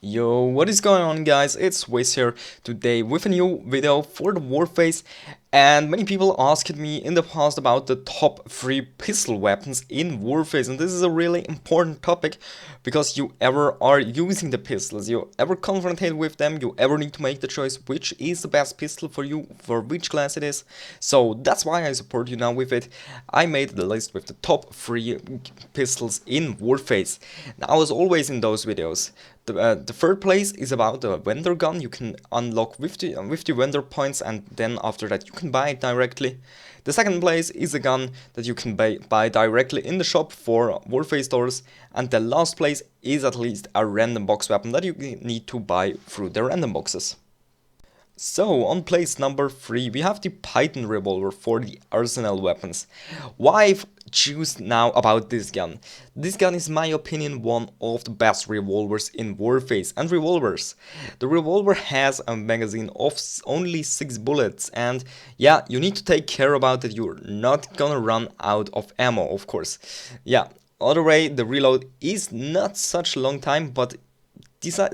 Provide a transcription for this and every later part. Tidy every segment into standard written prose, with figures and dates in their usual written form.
Yo, what is going on guys? It's Wiz here today with a new video for the Warface, and many people asked me in the past about the top 3 pistol weapons in Warface, and this is a really important topic because you ever are using the pistols, you ever confronted with them, you ever need to make the choice which is the best pistol for you, for which class it is. So that's why I support you now with it. I made the list with the top 3 pistols in Warface. Now as always in those videos, the third place is about the vendor gun. You can unlock with the vendor points, and then after that you can buy it directly. The second place is a gun that you can buy directly in the shop for Warface stores, and the last place is at least a random box weapon that you need to buy through the random boxes. So, on place number 3, we have the Python revolver for the arsenal weapons. Why choose now about this gun? This gun is, in my opinion, one of the best revolvers in Warface and revolvers. The revolver has a magazine of only 6 bullets, and yeah, you need to take care about that you're not gonna run out of ammo, of course. Yeah, other way, the reload is not such a long time, but these are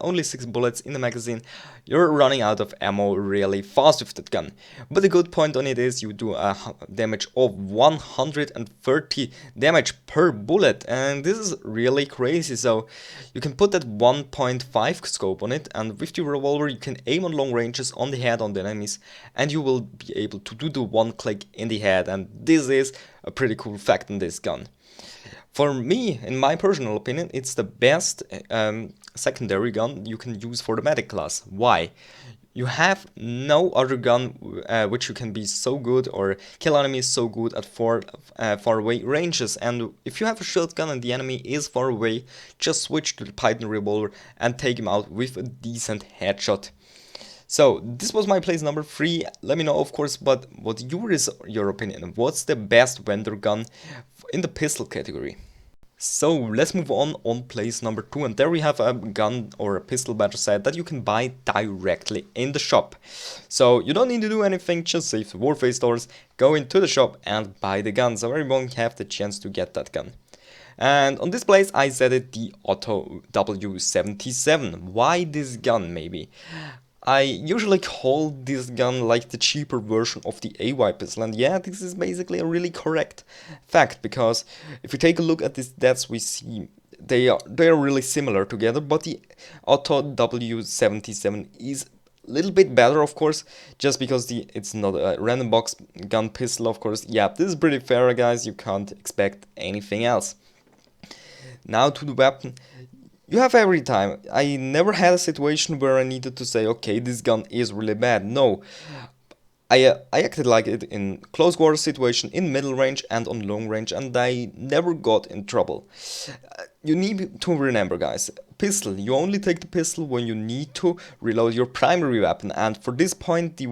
only 6 bullets in the magazine. You're running out of ammo really fast with that gun. But the good point on it is you do a damage of 130 damage per bullet, and this is really crazy. So you can put that 1.5 scope on it, and with the revolver you can aim on long ranges on the head on the enemies, and you will be able to do the one click in the head, and this is a pretty cool fact in this gun. For me, in my personal opinion, it's the best secondary gun you can use for the medic class. Why? You have no other gun which you can be so good or kill enemies so good at far away ranges, and if you have a shotgun and the enemy is far away, just switch to the Python revolver and take him out with a decent headshot. So this was my place number 3. Let me know, of course, but what is your opinion? What's the best vendor gun in the pistol category? So let's move on place number 2, and there we have a gun or a pistol better said that you can buy directly in the shop. So you don't need to do anything, just save the Warface stores, go into the shop and buy the gun, so everyone can have the chance to get that gun. And on this place I set it the Auto W77. Why this gun maybe? I usually call this gun like the cheaper version of the AY pistol, and yeah, this is basically a really correct fact, because if you take a look at the stats we see they are really similar together, but the Auto W77 is a little bit better, of course, just because it's not a random box gun pistol, of course. Yeah, this is pretty fair guys, you can't expect anything else. Now to the weapon. You have every time. I never had a situation where I needed to say, okay, this gun is really bad. No, I acted like it in close quarter situation, in middle range and on long range, and I never got in trouble. You need to remember, guys, pistol, you only take the pistol when you need to reload your primary weapon, and for this point the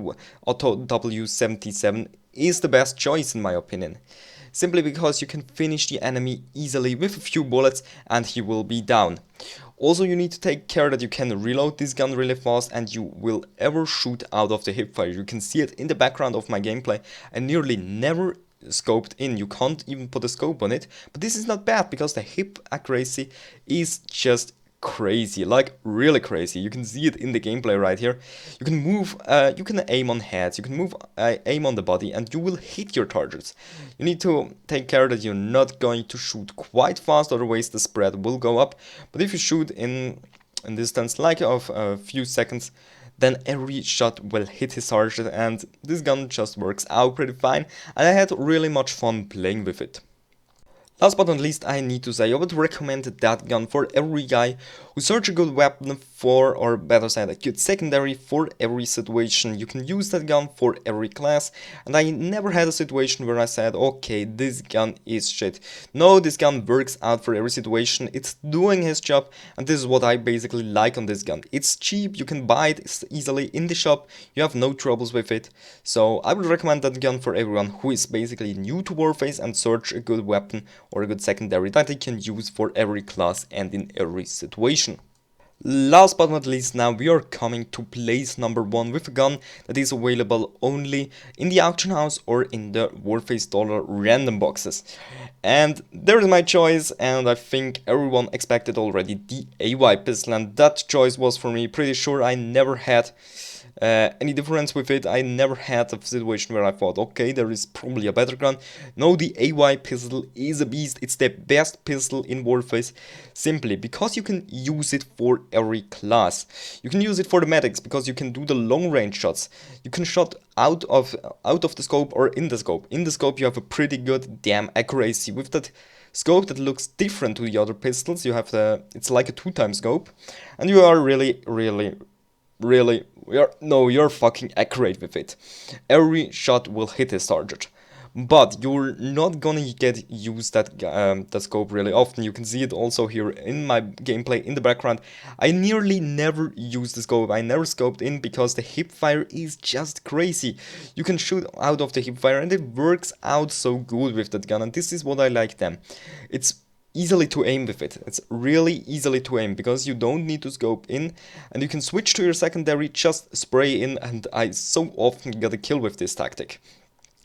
Auto W77 is the best choice in my opinion. Simply because you can finish the enemy easily with a few bullets and he will be down. Also, you need to take care that you can reload this gun really fast and you will ever shoot out of the hipfire. You can see it in the background of my gameplay. I nearly never scoped in, you can't even put a scope on it, but this is not bad because the hip accuracy is just crazy, like really crazy. You can see it in the gameplay right here. You can move, you can aim on heads, you can move, aim on the body, and you will hit your targets. You need to take care that you're not going to shoot quite fast, otherwise the spread will go up. But if you shoot in distance like of a few seconds, then every shot will hit his target, and this gun just works out pretty fine, and I had really much fun playing with it. Last but not least, I need to say I would recommend that gun for every guy who search a good weapon for, or better said, a good secondary for every situation. You can use that gun for every class, and I never had a situation where I said, okay, this gun is shit. No, this gun works out for every situation, it's doing his job, and this is what I basically like on this gun. It's cheap, you can buy it easily in the shop, you have no troubles with it. So I would recommend that gun for everyone who is basically new to Warface and search a good weapon or a good secondary that they can use for every class and in every situation. Last but not least, now we are coming to place number 1 with a gun that is available only in the auction house or in the Warface dollar random boxes. And there is my choice, and I think everyone expected already the AY pistol, and that choice was for me pretty sure. I never had any difference with it. I never had a situation where I thought, okay, there is probably a better gun. No, the AY pistol is a beast. It's the best pistol in Warface, simply because you can use it for every class. You can use it for the medics because you can do the long range shots. You can shot out of the scope or in the scope. In the scope you have a pretty good damn accuracy with that scope that looks different to the other pistols. You have it's like a 2x scope, and you are really, you're fucking accurate with it. Every shot will hit his target. But you're not gonna get use that scope really often. You can see it also here in my gameplay in the background. I nearly never use the scope. I never scoped in because the hip fire is just crazy. You can shoot out of the hip fire and it works out so good with that gun. And this is what I like them. It's easily to aim with it. It's really easily to aim because you don't need to scope in and you can switch to your secondary, just spray in, and I so often get a kill with this tactic.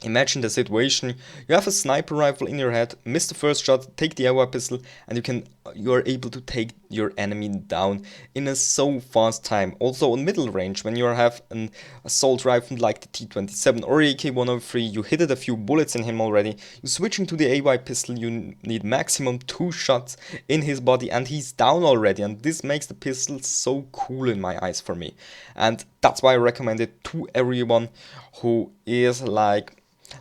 Imagine the situation, you have a sniper rifle in your head, miss the first shot, take the AR pistol, and you are able to take your enemy down in a so fast time. Also on middle range, when you have an assault rifle like the T27 or AK-103, you hit a few bullets in him already, you switching to the AY pistol, you need maximum 2 shots in his body and he's down already, and this makes the pistol so cool in my eyes for me. And that's why I recommend it to everyone who is like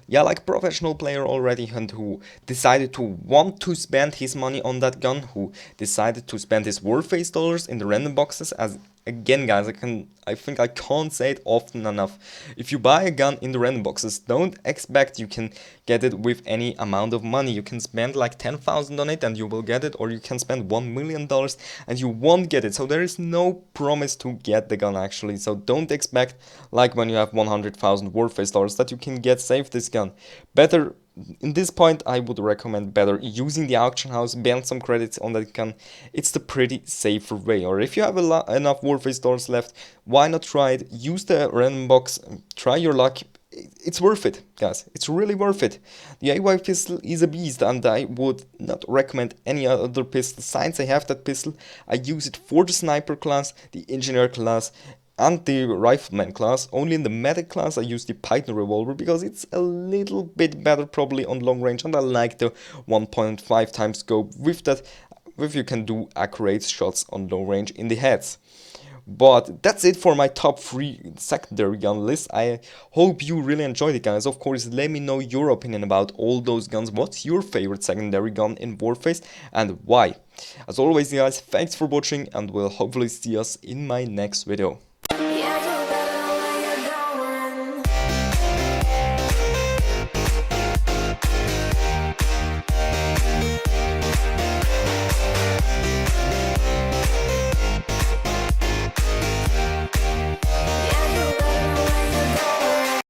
a professional player already and who decided to want to spend his money on that gun, who decided to spend his Warface dollars in the random boxes. As again guys, I think I can't say it often enough. If you buy a gun in the random boxes, don't expect you can get it with any amount of money. You can spend like 10,000 on it and you will get it, or you can spend $1 million and you won't get it. So there is no promise to get the gun actually. So don't expect like when you have 100,000 Warface dollars that you can get safe this gun. Better in this point, I would recommend better using the auction house, spend some credits on that gun. It's the pretty safer way. Or if you have enough Warface dollars left, why not try it? Use the random box, try your luck. It's worth it, guys. It's really worth it. The AY pistol is a beast, and I would not recommend any other pistol. Since I have that pistol, I use it for the sniper class, the engineer class, and the rifleman class. Only in the medic class I use the Python revolver because it's a little bit better probably on long range, and I like the 1.5 times scope. With that, you can do accurate shots on long range in the heads. But that's it for my top 3 secondary gun list. I hope you really enjoyed it, guys. Of course, let me know your opinion about all those guns. What's your favorite secondary gun in Warface and why? As always, guys, thanks for watching and we'll hopefully see us in my next video.